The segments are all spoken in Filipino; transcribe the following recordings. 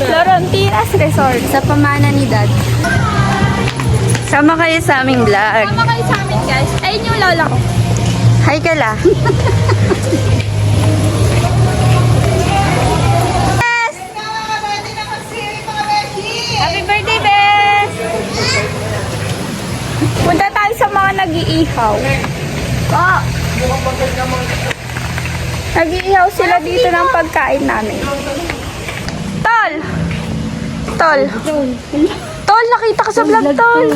Florentinas Resort. Sa pamana ni Dad. Sama kayo sa aming vlog. Sama kayo sa amin, guys. Ayun yung lola ko. Hi ka la. Happy birthday, Bes! Punta tayo sa mga nag-iihaw. Oh. Nag-iihaw sila dito ng pagkain namin. Tol! Tol! Tol, nakita ka sa vlog, Tol.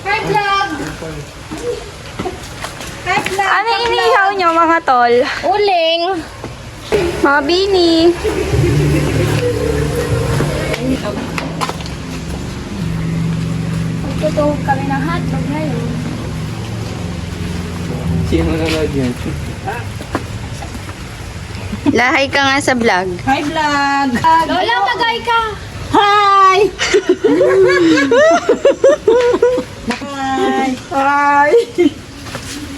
Hi, vlog! Hi, vlog! Ano iniihaw nyo, mga Tol? Uling! Mga bini. Magtutuhog kami ng hotdog ngayon. Sino nanonood yan? Lahay ka nga sa vlog. Hi, vlog! Lola, magay ka! Hi! Hi! Hi!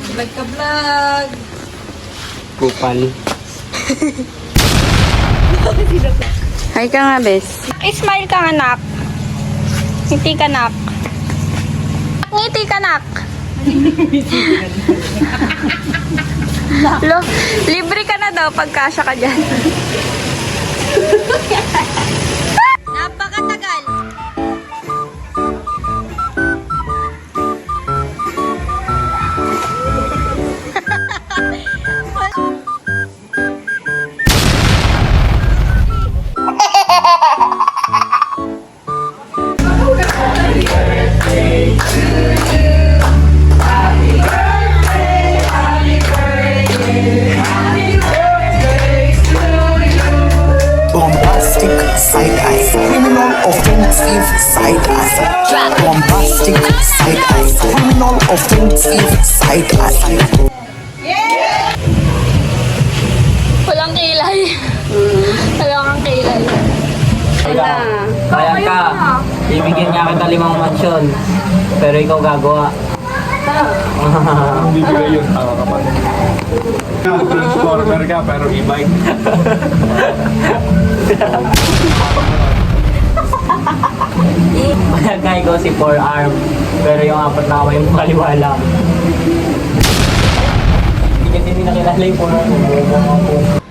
Vlog ka, vlog! Kupal. Hi ka nga, bes. Smile ka, anak. Ngiti ka, nak. Ngiti ka, nak. Lo, libre ka na daw pagkasya ka dyan. Napakatagal. Bombastic side eye, criminal offensive side eye. Bombastic side eye, criminal offensive side eye. Walang kilay. Wala kang kilay. Kaya ka, ibigyan niya kita 5 mansyon. Pero ikaw gagawa. Hindi bigay yun, tama ka pa. Transformer ka, pero e-bike. Kaya ka ikaw si 4-arm. Pero yung 4 na kamay mo kaliwala. Hindi kasi hindi nakilala yung 4-arm.